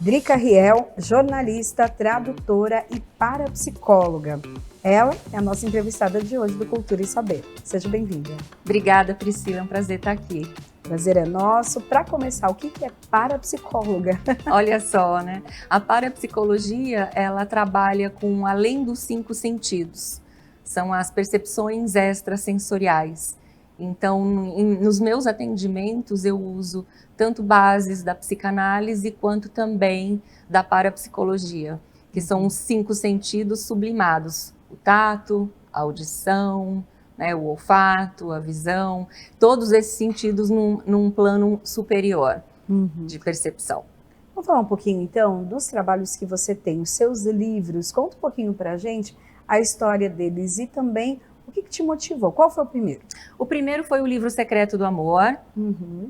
Drica Riel, jornalista, tradutora e parapsicóloga. Ela é a nossa entrevistada de hoje do Cultura e Saber. Seja bem-vinda. Obrigada, Priscila. É um prazer estar aqui. Prazer é nosso. Para começar, o que é parapsicóloga? Olha só, né? A parapsicologia, ela trabalha com além dos 5 sentidos. São as percepções extrasensoriais. Então, nos meus atendimentos, eu uso tanto bases da psicanálise quanto também da parapsicologia, que são os 5 sentidos sublimados: o tato, a audição, né, o olfato, a visão, todos esses sentidos num plano superior de percepção. Vamos falar um pouquinho, então, dos trabalhos que você tem, os seus livros. Conta um pouquinho para a gente a história deles e também o que te motivou. Qual foi o primeiro? O primeiro foi o livro Secreto do Amor.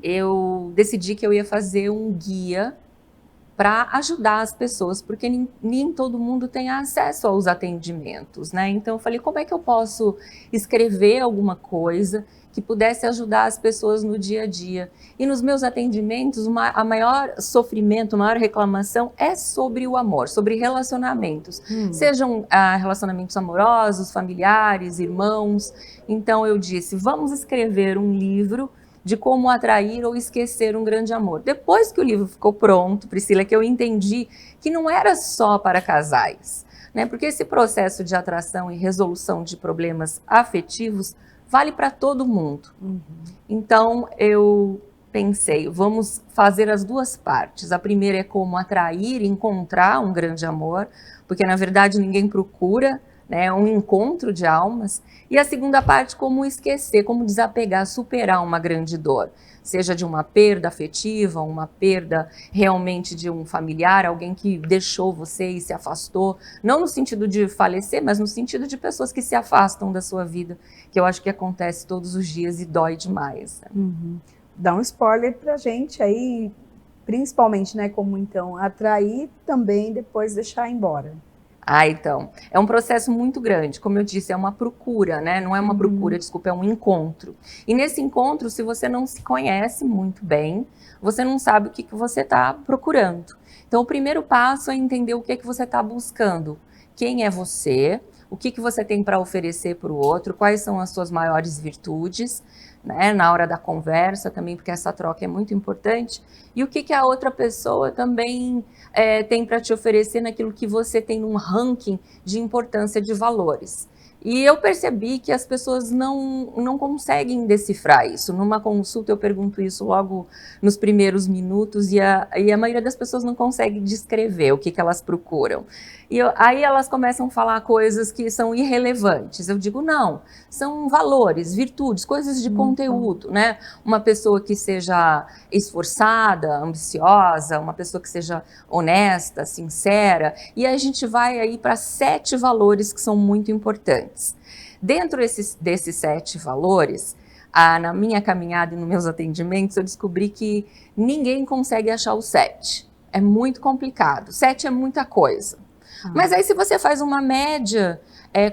Eu decidi que eu ia fazer um guia para ajudar as pessoas, porque nem todo mundo tem acesso aos atendimentos, né? Então eu falei, como é que eu posso escrever alguma coisa que pudesse ajudar as pessoas no dia a dia? E nos meus atendimentos, a maior sofrimento, a maior reclamação é sobre o amor, sobre relacionamentos. Sejam relacionamentos amorosos, familiares, irmãos. Então eu disse, vamos escrever um livro de como atrair ou esquecer um grande amor. Depois que o livro ficou pronto, Priscila, que eu entendi que não era só para casais, né? Porque esse processo de atração e resolução de problemas afetivos vale para todo mundo. Então, eu pensei, vamos fazer as duas partes. A primeira é como atrair, encontrar um grande amor, porque na verdade ninguém procura, né, um encontro de almas. E a segunda parte, como esquecer, como desapegar, superar uma grande dor, seja de uma perda afetiva, uma perda realmente de um familiar, alguém que deixou você e se afastou, não no sentido de falecer, mas no sentido de pessoas que se afastam da sua vida, que eu acho que acontece todos os dias e dói demais. Dá um spoiler pra gente aí, principalmente, né, como então atrair também depois deixar embora. Então, é um processo muito grande, como eu disse, é uma procura, né? Não é uma procura, desculpa, é um encontro. E nesse encontro, se você não se conhece muito bem, você não sabe o que você está procurando. Então, o primeiro passo é entender o que você está buscando. Quem é você? O que você tem para oferecer para o outro? Quais são as suas maiores virtudes? Né, na hora da conversa também, porque essa troca é muito importante, e o que a outra pessoa também tem para te oferecer naquilo que você tem num ranking de importância de valores. E eu percebi que as pessoas não conseguem decifrar isso. Numa consulta eu pergunto isso logo nos primeiros minutos e a maioria das pessoas não consegue descrever o que elas procuram. E aí elas começam a falar coisas que são irrelevantes. Eu digo, não, são valores, virtudes, coisas de conteúdo, né? Uma pessoa que seja esforçada, ambiciosa, uma pessoa que seja honesta, sincera. E a gente vai aí para 7 valores que são muito importantes. Dentro desses 7 valores, na minha caminhada e nos meus atendimentos, eu descobri que ninguém consegue achar o 7. É muito complicado. 7 é muita coisa. Mas aí, se você faz uma média,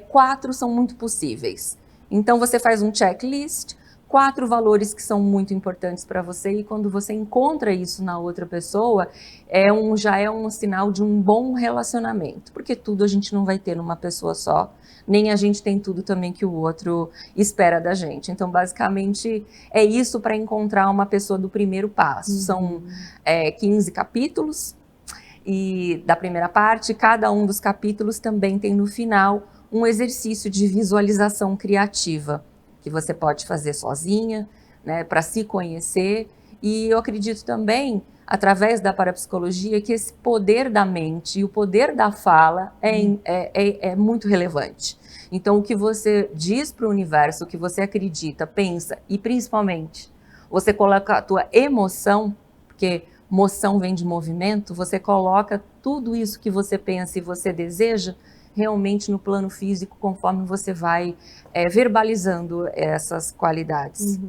4 são muito possíveis. Então, você faz um checklist, 4 valores que são muito importantes para você, e quando você encontra isso na outra pessoa, já é um sinal de um bom relacionamento, porque tudo a gente não vai ter numa pessoa só, nem a gente tem tudo também que o outro espera da gente. Então, basicamente, é isso para encontrar uma pessoa do primeiro passo. São 15 capítulos, e da primeira parte, cada um dos capítulos também tem no final um exercício de visualização criativa, que você pode fazer sozinha, né, para se conhecer. E eu acredito também, através da parapsicologia, que esse poder da mente e o poder da fala é muito relevante. Então, o que você diz para o universo, o que você acredita, pensa, e principalmente, você coloca a tua emoção, porque moção vem de movimento, você coloca tudo isso que você pensa e você deseja realmente no plano físico, conforme você vai verbalizando essas qualidades.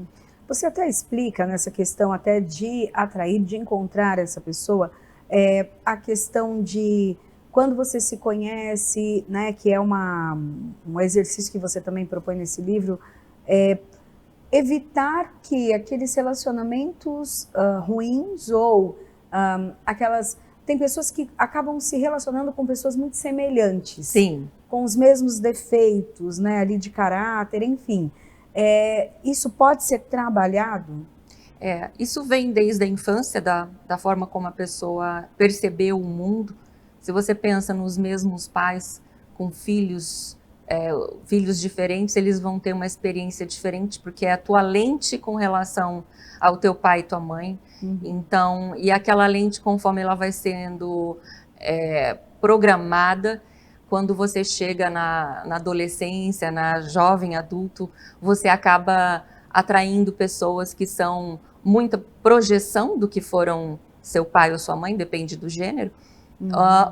Você até explica nessa questão até de atrair, de encontrar essa pessoa, a questão de quando você se conhece, né, que é um exercício que você também propõe nesse livro, evitar que aqueles relacionamentos ruins ou aquelas tem pessoas que acabam se relacionando com pessoas muito semelhantes. Sim. Com os mesmos defeitos, né, ali de caráter, enfim. Isso pode ser trabalhado? Isso vem desde a infância, da forma como a pessoa percebeu o mundo. Se você pensa nos mesmos pais com filhos diferentes, eles vão ter uma experiência diferente, porque é a tua lente com relação ao teu pai e tua mãe. Então, e aquela lente, conforme ela vai sendo programada, quando você chega na adolescência, na jovem adulto, você acaba atraindo pessoas que são muita projeção do que foram seu pai ou sua mãe, depende do gênero,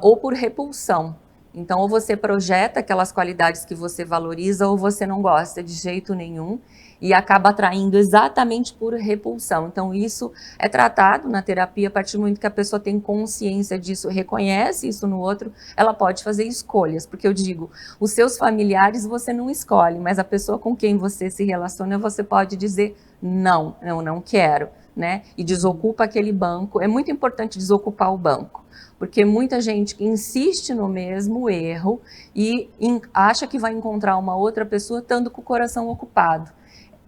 ou por repulsão. Então, ou você projeta aquelas qualidades que você valoriza, ou você não gosta de jeito nenhum, e acaba atraindo exatamente por repulsão. Então, isso é tratado na terapia a partir do momento que a pessoa tem consciência disso, reconhece isso no outro, ela pode fazer escolhas. Porque eu digo, os seus familiares você não escolhe, mas a pessoa com quem você se relaciona, você pode dizer, não, eu não quero, né? E desocupa aquele banco. É muito importante desocupar o banco, porque muita gente que insiste no mesmo erro e acha que vai encontrar uma outra pessoa estando com o coração ocupado.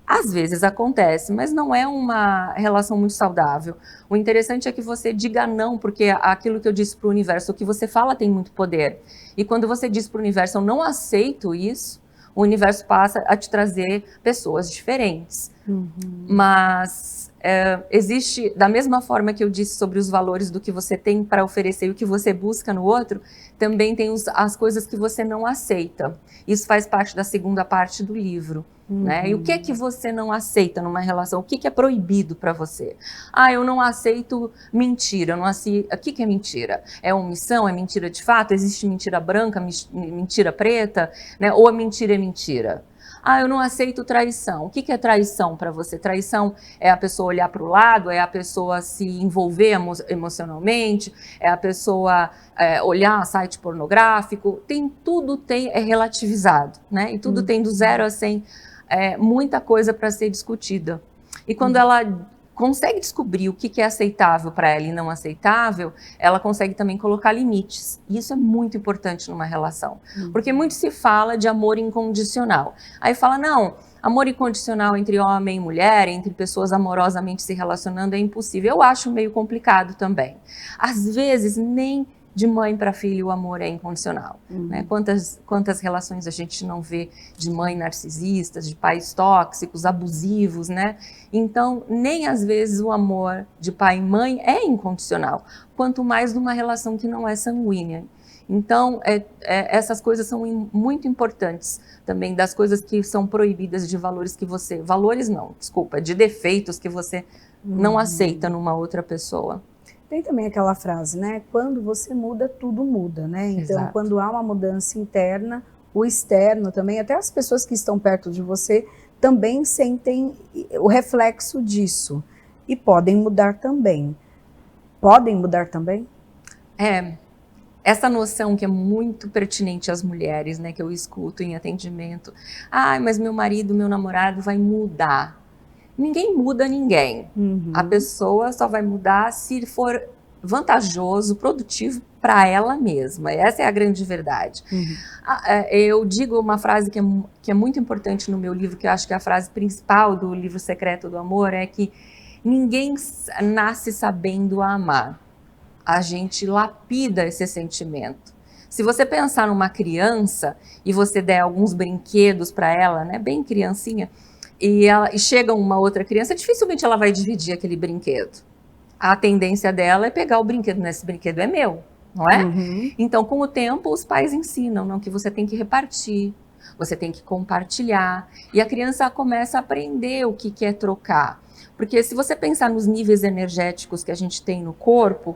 Às vezes acontece, mas não é uma relação muito saudável. O interessante é que você diga não, porque aquilo que eu disse para o universo, o que você fala tem muito poder. E quando você diz para o universo, eu não aceito isso, o universo passa a te trazer pessoas diferentes. Mas existe, da mesma forma que eu disse sobre os valores do que você tem para oferecer e o que você busca no outro, também tem as coisas que você não aceita. Isso faz parte da segunda parte do livro. Né? E o que é que você não aceita numa relação? O que é proibido para você? Eu não aceito mentira. O que é mentira? É omissão? É mentira de fato? Existe mentira branca, mentira preta? Né? Ou a mentira é mentira? Eu não aceito traição. O que é traição para você? Traição é a pessoa olhar para o lado, é a pessoa se envolver emocionalmente, é a pessoa olhar site pornográfico. Tudo é relativizado, né? E tudo tem do 0 a 100. Muita coisa para ser discutida. E quando ela consegue descobrir o que é aceitável para ela e não aceitável, ela consegue também colocar limites. E isso é muito importante numa relação. Porque muito se fala de amor incondicional. Aí fala, não, amor incondicional entre homem e mulher, entre pessoas amorosamente se relacionando é impossível. Eu acho meio complicado também. Às vezes, nem de mãe para filho o amor é incondicional. Né? Quantas relações a gente não vê de mãe narcisistas, de pais tóxicos, abusivos, né? Então, nem às vezes o amor de pai e mãe é incondicional, quanto mais numa relação que não é sanguínea. Então, essas coisas são muito importantes também, das coisas que são proibidas, de valores que você... Valores não, desculpa, de defeitos que você não aceita numa outra pessoa. Tem também aquela frase, né? Quando você muda, tudo muda, né? Então, Exato. Quando há uma mudança interna, o externo também, até as pessoas que estão perto de você, também sentem o reflexo disso. E podem mudar também. Podem mudar também? Essa noção que é muito pertinente às mulheres, né? Que eu escuto em atendimento. Mas meu marido, meu namorado vai mudar. Ninguém muda ninguém. A pessoa só vai mudar se for vantajoso, produtivo para ela mesma. Essa é a grande verdade. Eu digo uma frase que é muito importante no meu livro, que eu acho que é a frase principal do livro Secreto do Amor, é que ninguém nasce sabendo amar. A gente lapida esse sentimento. Se você pensar numa criança e você der alguns brinquedos para ela, né, bem criancinha, e chega uma outra criança, dificilmente ela vai dividir aquele brinquedo. A tendência dela é pegar o brinquedo, esse brinquedo é meu, não é? Então, com o tempo, os pais ensinam, não, que você tem que repartir, você tem que compartilhar, e a criança começa a aprender o que é trocar. Porque se você pensar nos níveis energéticos que a gente tem no corpo,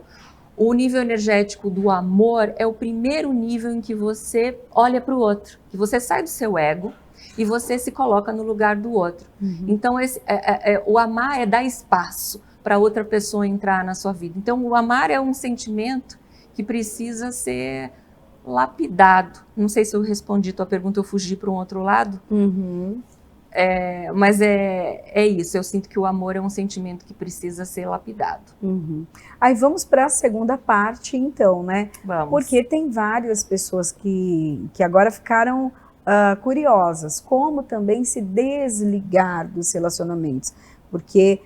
o nível energético do amor é o primeiro nível em que você olha para o outro, que você sai do seu ego, e você se coloca no lugar do outro. Então, o amar é dar espaço para outra pessoa entrar na sua vida. Então, o amar é um sentimento que precisa ser lapidado. Não sei se eu respondi tua pergunta, eu fugi para um outro lado. Mas é isso, eu sinto que o amor é um sentimento que precisa ser lapidado. Aí vamos para a segunda parte, então, né? Vamos. Porque tem várias pessoas que agora ficaram curiosas, como também se desligar dos relacionamentos, porque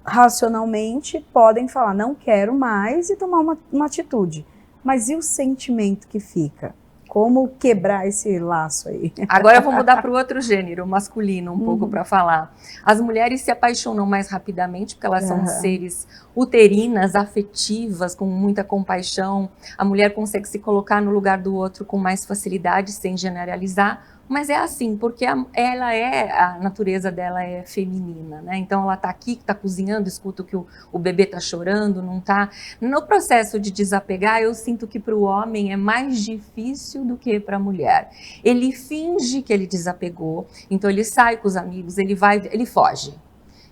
racionalmente podem falar, não quero mais e tomar uma atitude, mas e o sentimento que fica? Como quebrar esse laço aí? Agora eu vou mudar para o outro gênero, o masculino, um pouco para falar. As mulheres se apaixonam mais rapidamente, porque elas são seres uterinas, afetivas, com muita compaixão. A mulher consegue se colocar no lugar do outro com mais facilidade, sem generalizar. Mas é assim, porque a natureza dela é feminina, né? Então ela tá aqui, tá cozinhando, escuta que o bebê tá chorando, não tá. No processo de desapegar, eu sinto que para o homem é mais difícil do que para a mulher. Ele finge que ele desapegou, então ele sai com os amigos, ele foge.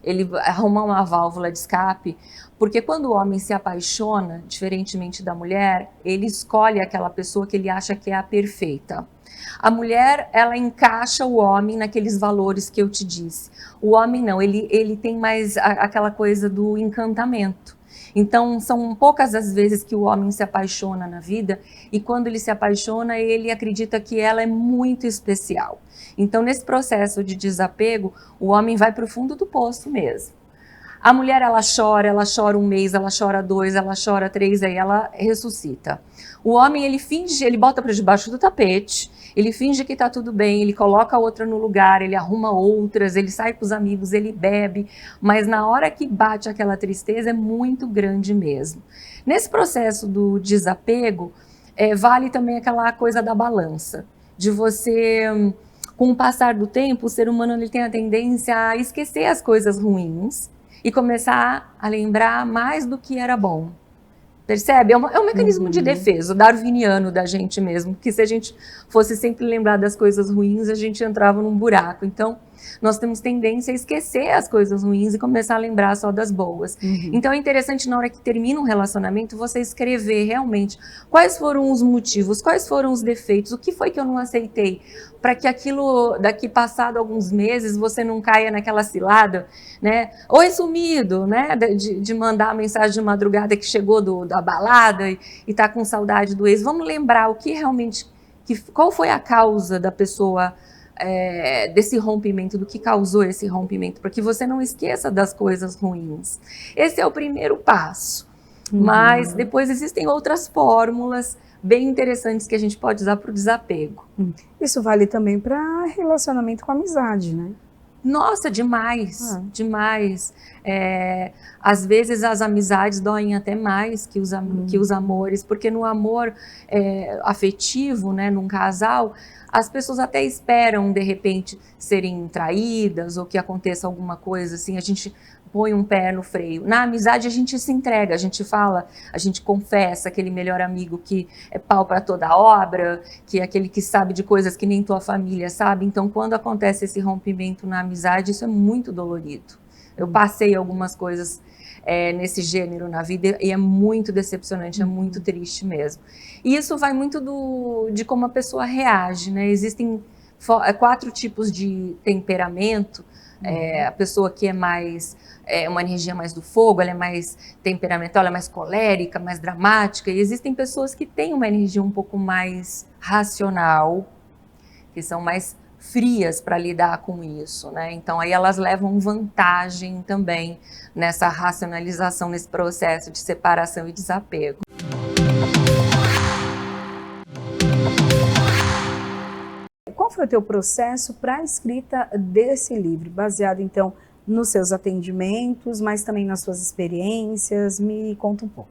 Ele arruma uma válvula de escape, porque quando o homem se apaixona, diferentemente da mulher, ele escolhe aquela pessoa que ele acha que é a perfeita. A mulher, ela encaixa o homem naqueles valores que eu te disse. O homem não, ele tem mais aquela coisa do encantamento. Então, são poucas as vezes que o homem se apaixona na vida, e quando ele se apaixona, ele acredita que ela é muito especial. Então, nesse processo de desapego, o homem vai para o fundo do poço mesmo. A mulher, ela chora um mês, ela chora 2, ela chora 3, aí ela ressuscita. O homem, ele finge, ele bota para debaixo do tapete, ele finge que tá tudo bem, ele coloca a outra no lugar, ele arruma outras, ele sai com os amigos, ele bebe, mas na hora que bate aquela tristeza é muito grande mesmo. Nesse processo do desapego, vale também aquela coisa da balança, de você, com o passar do tempo, o ser humano ele tem a tendência a esquecer as coisas ruins e começar a lembrar mais do que era bom. Percebe? É um mecanismo de defesa, darwiniano da gente mesmo, que se a gente fosse sempre lembrar das coisas ruins, a gente entrava num buraco. Então, nós temos tendência a esquecer as coisas ruins e começar a lembrar só das boas. Então, é interessante, na hora que termina um relacionamento, você escrever realmente quais foram os motivos, quais foram os defeitos, o que foi que eu não aceitei, para que aquilo, daqui passado alguns meses, você não caia naquela cilada, né? Oi, sumido, né? De mandar a mensagem de madrugada que chegou da balada e tá com saudade do ex. Vamos lembrar o que realmente, qual foi a causa da pessoa, desse rompimento, do que causou esse rompimento, para que você não esqueça das coisas ruins. Esse é o primeiro passo. Mas depois existem outras fórmulas bem interessantes que a gente pode usar para o desapego. Isso vale também para relacionamento com amizade, né? Nossa, demais, demais. Às vezes as amizades doem até mais que os amores, porque no amor afetivo, né, num casal, as pessoas até esperam, de repente, serem traídas ou que aconteça alguma coisa assim, a gente põe um pé no freio. Na amizade a gente se entrega, a gente fala, a gente confessa, aquele melhor amigo que é pau para toda obra, que é aquele que sabe de coisas que nem tua família sabe. Então, quando acontece esse rompimento na amizade, isso é muito dolorido. Eu passei algumas coisas nesse gênero na vida e é muito decepcionante, é muito triste mesmo. E isso vai muito de como a pessoa reage, né? Existem 4 tipos de temperamento. A pessoa que é mais, uma energia mais do fogo, ela é mais temperamental, ela é mais colérica, mais dramática. E existem pessoas que têm uma energia um pouco mais racional, que são mais frias para lidar com isso, né? Então aí elas levam vantagem também nessa racionalização, nesse processo de separação e desapego. Qual foi o teu processo para a escrita desse livro? Baseado, então, nos seus atendimentos, mas também nas suas experiências? Me conta um pouco.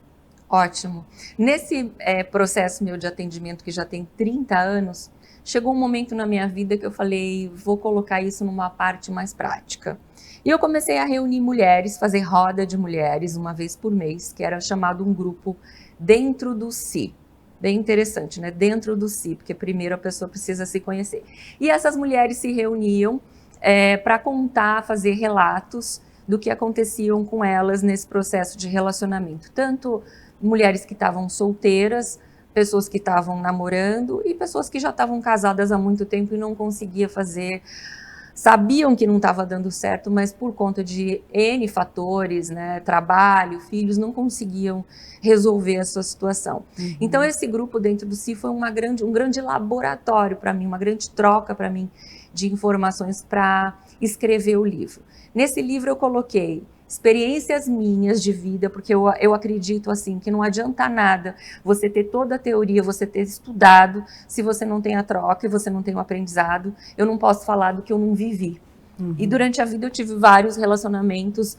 Ótimo. Nesse processo meu de atendimento, que já tem 30 anos, chegou um momento na minha vida que eu falei, vou colocar isso numa parte mais prática. E eu comecei a reunir mulheres, fazer roda de mulheres uma vez por mês, que era chamado um grupo dentro do Si. Bem interessante, né? Dentro do Si, porque primeiro a pessoa precisa se conhecer. E essas mulheres se reuniam para contar, fazer relatos do que aconteciam com elas nesse processo de relacionamento. Tanto mulheres que estavam solteiras, pessoas que estavam namorando e pessoas que já estavam casadas há muito tempo e não conseguia fazer sabiam que não estava dando certo, mas por conta de N fatores, né, trabalho, filhos, não conseguiam resolver a sua situação. Então esse grupo dentro do Si foi um grande laboratório para mim, uma grande troca para mim de informações para escrever o livro. Nesse livro eu coloquei experiências minhas de vida, porque eu acredito assim, que não adianta nada você ter toda a teoria, você ter estudado, se você não tem a troca e você não tem o aprendizado. Eu não posso falar do que eu não vivi. E durante a vida eu tive vários relacionamentos,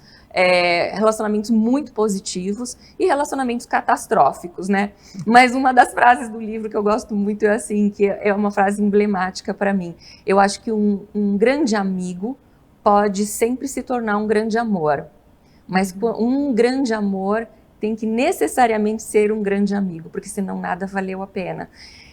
relacionamentos muito positivos e relacionamentos catastróficos, né? Mas uma das frases do livro que eu gosto muito é assim, que é uma frase emblemática para mim. Eu acho que um grande amigo pode sempre se tornar um grande amor. Mas um grande amor tem que necessariamente ser um grande amigo, porque senão nada valeu a pena.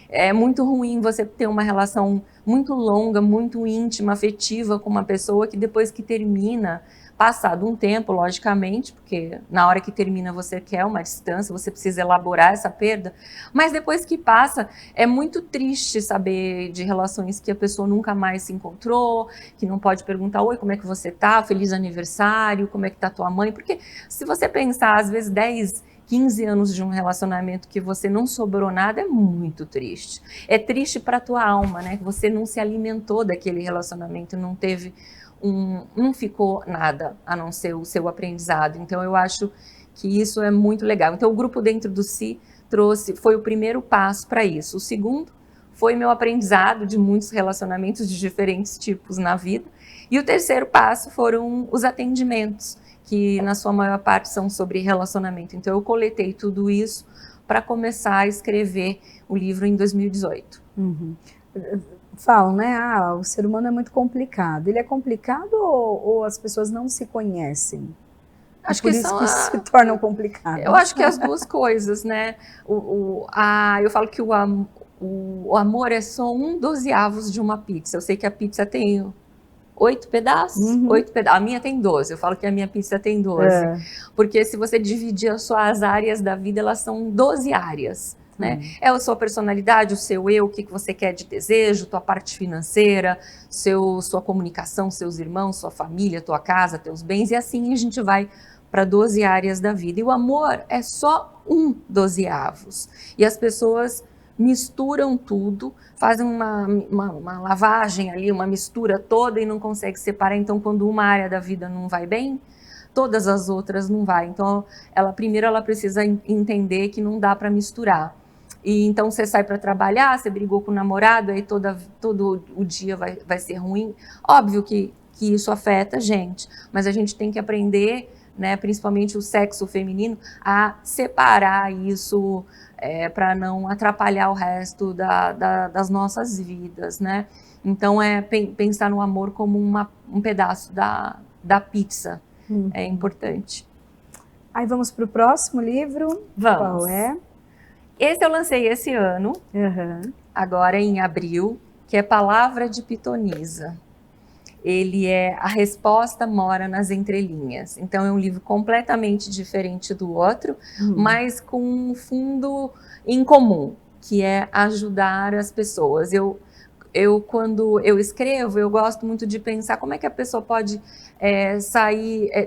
É muito ruim você ter uma relação muito longa, muito íntima, afetiva com uma pessoa que depois que termina, passado um tempo, logicamente, porque na hora que termina você quer uma distância, você precisa elaborar essa perda, mas depois que passa, é muito triste saber de relações que a pessoa nunca mais se encontrou, que não pode perguntar, oi, como é que você tá? Feliz aniversário, como é que tá tua mãe? Porque se você pensar, às vezes 10, 15 anos de um relacionamento que você não sobrou nada, é muito triste. É triste para tua alma, né? Que você não se alimentou daquele relacionamento, não ficou nada a não ser o seu aprendizado. Então eu acho que isso é muito legal. Então o grupo dentro do Si foi o primeiro passo para isso. O segundo foi meu aprendizado de muitos relacionamentos de diferentes tipos na vida. E o terceiro passo foram os atendimentos, que na sua maior parte são sobre relacionamento. Então eu coletei tudo isso para começar a escrever o livro em 2018. Falam, né? O ser humano é muito complicado. Ele é complicado ou as pessoas não se conhecem? Acho por que isso que se tornam complicadas. Eu acho que as duas coisas, né? Eu falo que o amor é só 1/12 de uma pizza. Eu sei que a pizza tem 8 pedaços, 8 pedaços. A minha tem 12. Eu falo que a minha pizza tem 12. Porque se você dividir as suas áreas da vida, elas são 12 áreas. Né? É a sua personalidade, o seu eu, o que você quer de desejo, tua parte financeira, sua comunicação, seus irmãos, sua família, tua casa, teus bens, e assim a gente vai para 12 áreas da vida. E o amor é só 1/12. E as pessoas misturam tudo, fazem uma lavagem ali, uma mistura toda e não conseguem separar. Então, quando uma área da vida não vai bem, todas as outras não vai. Então, primeiro ela precisa entender que não dá para misturar. E então você sai para trabalhar, você brigou com o namorado, aí todo o dia vai ser ruim. Óbvio que isso afeta a gente, mas a gente tem que aprender, né, principalmente o sexo feminino, a separar isso para não atrapalhar o resto das nossas vidas, né? Então pensar no amor como um pedaço da pizza é importante. Aí vamos para o próximo livro? Vamos. Qual é? Esse eu lancei esse ano, agora em abril, que é Palavra de Pitonisa. Ele A Resposta Mora nas Entrelinhas. Então é um livro completamente diferente do outro, mas com um fundo em comum, que é ajudar as pessoas. Quando eu escrevo, eu gosto muito de pensar como é que a pessoa pode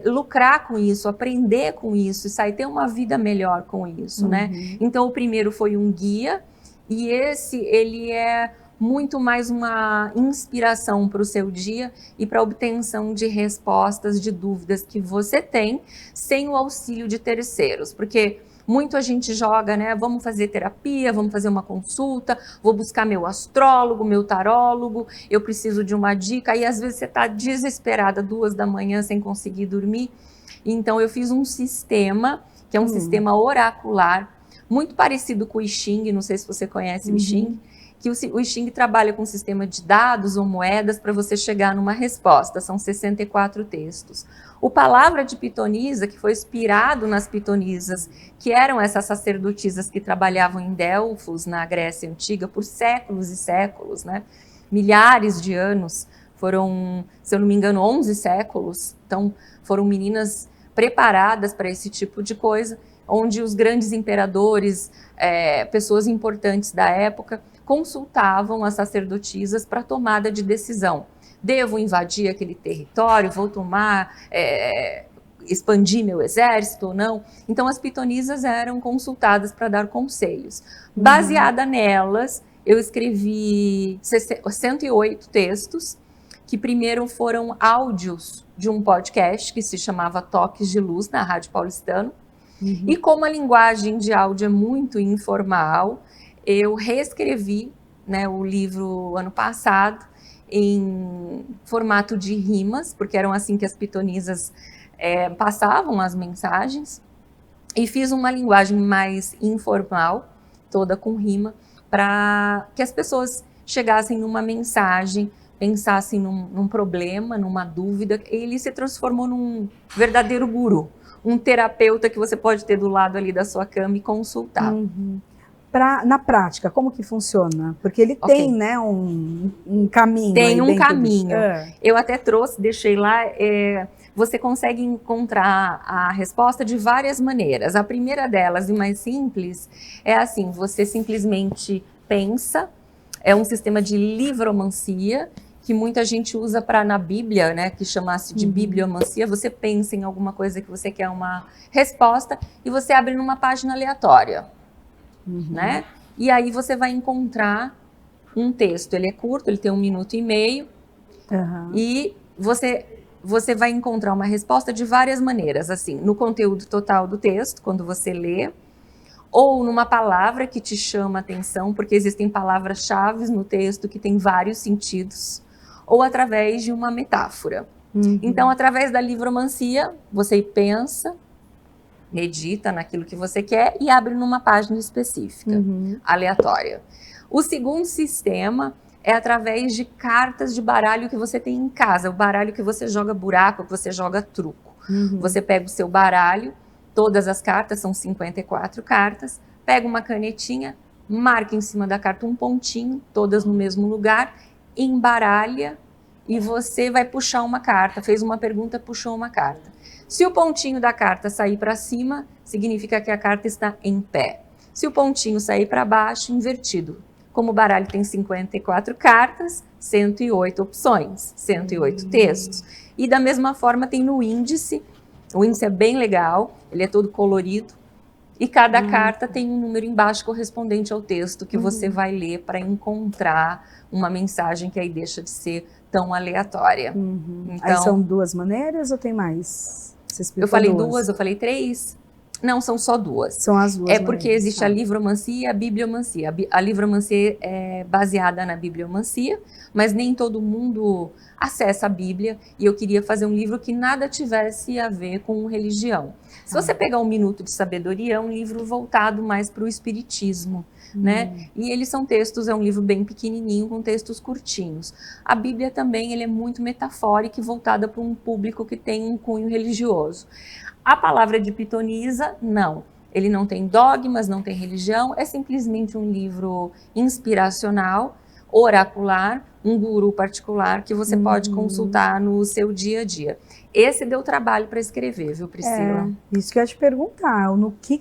lucrar com isso, aprender com isso, e ter uma vida melhor com isso, né? Então, o primeiro foi um guia, e ele é muito mais uma inspiração para o seu dia e para a obtenção de respostas de dúvidas que você tem, sem o auxílio de terceiros, porque muito a gente joga, né? Vamos fazer terapia, vamos fazer uma consulta, vou buscar meu astrólogo, meu tarólogo, eu preciso de uma dica. E às vezes você está desesperada, 2 da manhã, sem conseguir dormir. Então eu fiz um sistema, que é um sistema oracular, muito parecido com o I Ching, não sei se você conhece o I Ching, que o I Ching trabalha com um sistema de dados ou moedas para você chegar numa resposta. São 64 textos. O Palavra de Pitonisa, que foi inspirado nas pitonisas, que eram essas sacerdotisas que trabalhavam em Delfos, na Grécia Antiga, por séculos e séculos, né? Milhares de anos, foram, se eu não me engano, 11 séculos. Então, foram meninas preparadas para esse tipo de coisa, onde os grandes imperadores, pessoas importantes da época, consultavam as sacerdotisas para tomada de decisão. Devo invadir aquele território? Vou tomar, expandir meu exército ou não? Então as pitonisas eram consultadas para dar conselhos. Baseada nelas, eu escrevi 108 textos, que primeiro foram áudios de um podcast que se chamava Toques de Luz, na Rádio Paulistano. E como a linguagem de áudio é muito informal, eu reescrevi, né, o livro ano passado em formato de rimas, porque eram assim que as pitonisas passavam as mensagens, e fiz uma linguagem mais informal, toda com rima, para que as pessoas chegassem numa mensagem, pensassem num problema, numa dúvida, e ele se transformou num verdadeiro guru, um terapeuta que você pode ter do lado ali da sua cama e consultar. Na prática, como que funciona? Porque ele tem, né, um caminho. Tem um caminho. Eu até deixei lá, você consegue encontrar a resposta de várias maneiras. A primeira delas, e mais simples, é assim, você simplesmente pensa, é um sistema de livromancia, que muita gente usa na Bíblia, né, que chamasse de bibliomancia. Você pensa em alguma coisa que você quer uma resposta e você abre numa página aleatória, né? E aí você vai encontrar um texto. Ele é curto, ele tem 1 minuto e meio, e você vai encontrar uma resposta de várias maneiras, assim, no conteúdo total do texto, quando você lê, ou numa palavra que te chama a atenção, porque existem palavras-chave no texto que têm vários sentidos, ou através de uma metáfora. Então, através da livromancia, você pensa, medita naquilo que você quer e abre numa página específica, aleatória. O segundo sistema é através de cartas de baralho que você tem em casa, o baralho que você joga buraco, que você joga truco. Você pega o seu baralho, todas as cartas, são 54 cartas, pega uma canetinha, marca em cima da carta um pontinho, todas no mesmo lugar, embaralha e você vai puxar uma carta. Fez uma pergunta, puxou uma carta. Se o pontinho da carta sair para cima, significa que a carta está em pé. Se o pontinho sair para baixo, invertido. Como o baralho tem 54 cartas, 108 opções, 108 textos. E da mesma forma tem no índice. O índice é bem legal, ele é todo colorido. E cada carta tem um número embaixo correspondente ao texto que você vai ler para encontrar uma mensagem que aí deixa de ser tão aleatória. Então, aí são 2 maneiras ou tem mais? Eu falei 2, eu falei 3. Não, são só 2. São as 2 É porque existe a livromancia e a bibliomancia. A livromancia é baseada na bibliomancia, mas nem todo mundo acessa a Bíblia, e eu queria fazer um livro que nada tivesse a ver com religião. Se você pegar 1 Minuto de Sabedoria, é um livro voltado mais para o espiritismo, né? E eles são textos, é um livro bem pequenininho, com textos curtinhos. A Bíblia também, ele é muito metafórica e voltada para um público que tem um cunho religioso. A palavra de pitonisa, não. Ele não tem dogmas, não tem religião, é simplesmente um livro inspiracional, oracular, um guru particular que você pode consultar no seu dia a dia. Esse deu trabalho para escrever, viu, Priscila? Isso que eu ia te perguntar, no que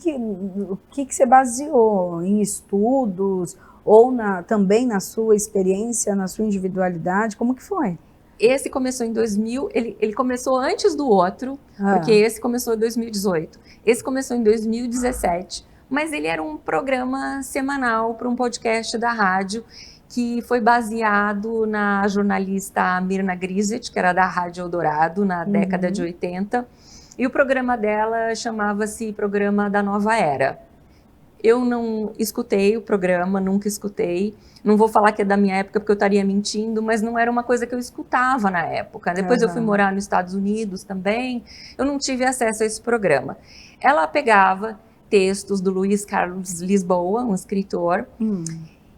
você baseou? Em estudos ou também na sua experiência, na sua individualidade? Como que foi? Esse começou em 2000, ele começou antes do outro, porque esse começou em 2018. Esse começou em 2017, mas ele era um programa semanal para um podcast da rádio, que foi baseado na jornalista Mirna Grisich, que era da Rádio Eldorado, na década de 80, e o programa dela chamava-se Programa da Nova Era. Eu não escutei o programa, nunca escutei. Não vou falar que é da minha época, porque eu estaria mentindo, mas não era uma coisa que eu escutava na época. Depois eu fui morar nos Estados Unidos também, eu não tive acesso a esse programa. Ela pegava textos do Luiz Carlos Lisboa, um escritor,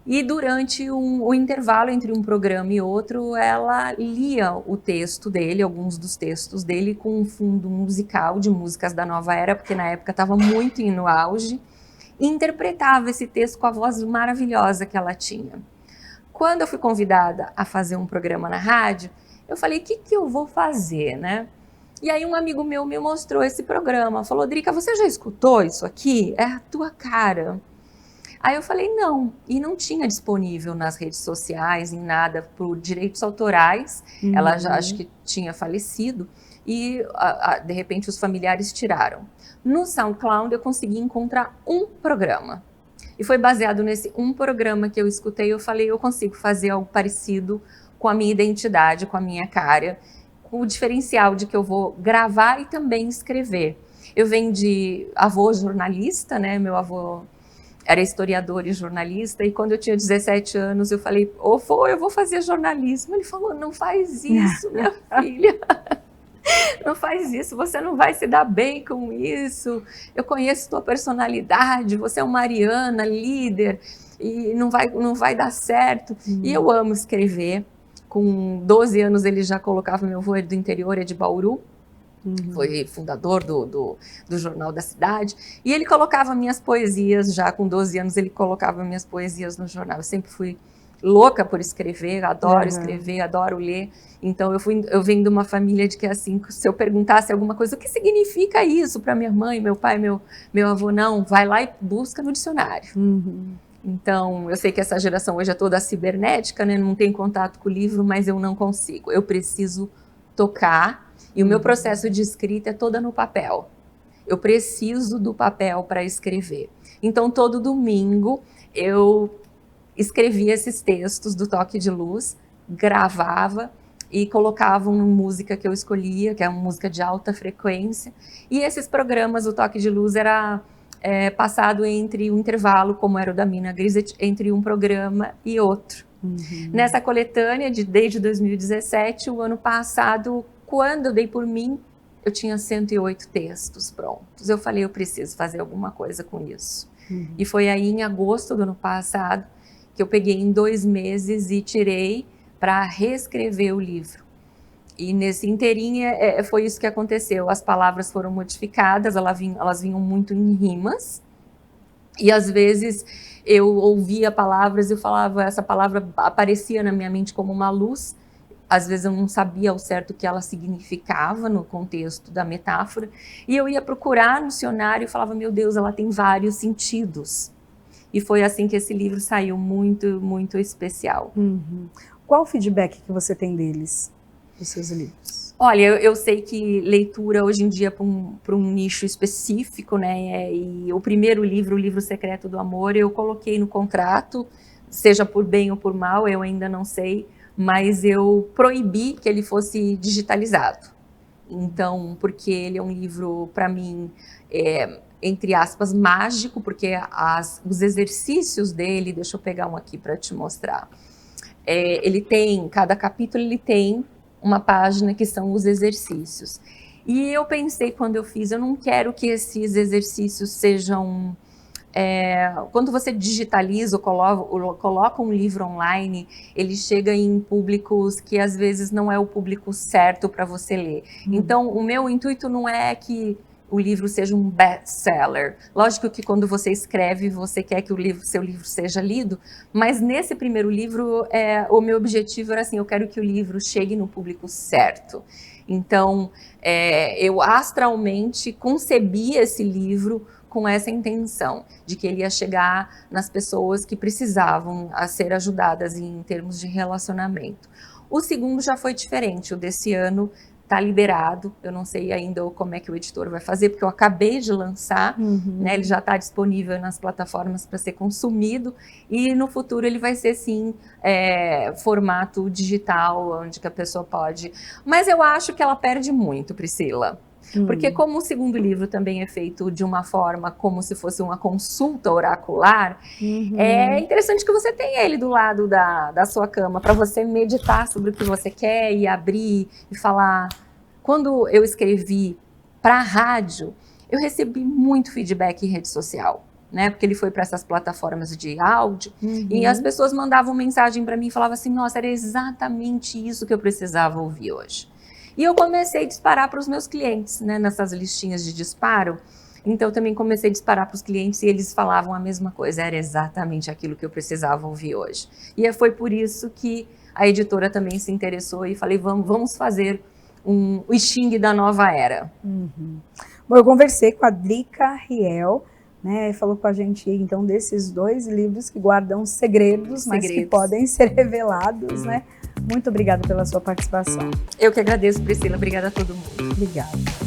e durante o intervalo entre um programa e outro, ela lia o texto dele, alguns dos textos dele, com um fundo musical de músicas da Nova Era, porque na época estava muito no auge, e interpretava esse texto com a voz maravilhosa que ela tinha. Quando eu fui convidada a fazer um programa na rádio, eu falei, o que eu vou fazer, né? E aí um amigo meu me mostrou esse programa, falou, Drica, você já escutou isso aqui? É a tua cara. Aí eu falei, não, e não tinha disponível nas redes sociais, em nada, por direitos autorais, ela já acho que tinha falecido, e de repente os familiares tiraram. No SoundCloud eu consegui encontrar um programa, e foi baseado nesse um programa que eu escutei, eu falei, eu consigo fazer algo parecido com a minha identidade, com a minha cara, com o diferencial de que eu vou gravar e também escrever. Eu venho de avô jornalista, né, meu avô era historiador e jornalista, e quando eu tinha 17 anos, eu falei, ô vô, eu vou fazer jornalismo. Ele falou, não faz isso, minha filha. Não faz isso, você não vai se dar bem com isso. Eu conheço tua personalidade, você é uma ariana, líder, e não vai dar certo. E eu amo escrever. Com 12 anos ele já colocava, meu avô do interior, é de Bauru, foi fundador do Jornal da Cidade, e ele colocava minhas poesias, já com 12 anos ele colocava minhas poesias no jornal. Eu sempre fui louca por escrever, adoro escrever, adoro ler. Então eu venho de uma família de que assim, se eu perguntasse alguma coisa, o que significa isso para minha mãe, meu pai, meu avô, não, vai lá e busca no dicionário. Então, eu sei que essa geração hoje é toda cibernética, né? Não tem contato com o livro, mas eu não consigo. Eu preciso tocar, e o meu processo de escrita é toda no papel. Eu preciso do papel para escrever. Então, todo domingo, eu escrevia esses textos do Toque de Luz, gravava e colocava uma música que eu escolhia, que é uma música de alta frequência. E esses programas, o Toque de Luz era passado entre um intervalo, como era o da Mina Griset, entre um programa e outro. Nessa coletânea, desde 2017, o ano passado, quando eu dei por mim, eu tinha 108 textos prontos. Eu falei, eu preciso fazer alguma coisa com isso. E foi aí, em agosto do ano passado, que eu peguei em 2 meses e tirei para reescrever o livro. E nesse inteirinho foi isso que aconteceu. As palavras foram modificadas, elas vinham muito em rimas. E às vezes eu ouvia palavras e eu falava, essa palavra aparecia na minha mente como uma luz. Às vezes eu não sabia ao certo o que ela significava no contexto da metáfora. E eu ia procurar no dicionário e falava, meu Deus, ela tem vários sentidos. E foi assim que esse livro saiu, muito, muito especial. Qual o feedback que você tem deles, dos seus livros? Olha, eu sei que leitura hoje em dia para um nicho específico, né? E o primeiro livro, O Livro Secreto do Amor, eu coloquei no contrato, seja por bem ou por mal, eu ainda não sei, mas eu proibi que ele fosse digitalizado. Então, porque ele é um livro, para mim, entre aspas, mágico, porque os exercícios dele, deixa eu pegar um aqui para te mostrar. Cada capítulo ele tem uma página que são os exercícios. E eu pensei, quando eu fiz, eu não quero que esses exercícios sejam... quando você digitaliza ou coloca um livro online, ele chega em públicos que às vezes não é o público certo para você ler. Então, o meu intuito não é que o livro seja um best-seller. Lógico que quando você escreve, você quer que seu livro seja lido, mas nesse primeiro livro, o meu objetivo era assim, eu quero que o livro chegue no público certo. Então, eu astralmente concebi esse livro com essa intenção, de que ele ia chegar nas pessoas que precisavam ser ajudadas em termos de relacionamento. O segundo já foi diferente, o desse ano está liberado, eu não sei ainda como é que o editor vai fazer, porque eu acabei de lançar, né, ele já está disponível nas plataformas para ser consumido, e no futuro ele vai ser sim formato digital, onde que a pessoa pode... Mas eu acho que ela perde muito, Priscila. Porque como o segundo livro também é feito de uma forma como se fosse uma consulta oracular, é interessante que você tenha ele do lado da sua cama para você meditar sobre o que você quer e abrir e falar. Quando eu escrevi para a rádio, eu recebi muito feedback em rede social, né? Porque ele foi para essas plataformas de áudio e as pessoas mandavam mensagem para mim e falavam assim, nossa, era exatamente isso que eu precisava ouvir hoje. E eu comecei a disparar para os meus clientes, né, nessas listinhas de disparo. Então, eu também comecei a disparar para os clientes e eles falavam a mesma coisa. Era exatamente aquilo que eu precisava ouvir hoje. E foi por isso que a editora também se interessou e falei, vamos fazer o Xing da nova era. Bom, eu conversei com a Drica Riel, né? Falou com a gente então desses 2 livros que guardam segredos, mas que podem ser revelados, né? Muito obrigada pela sua participação. Eu que agradeço, Priscila. Obrigada a todo mundo. Obrigada.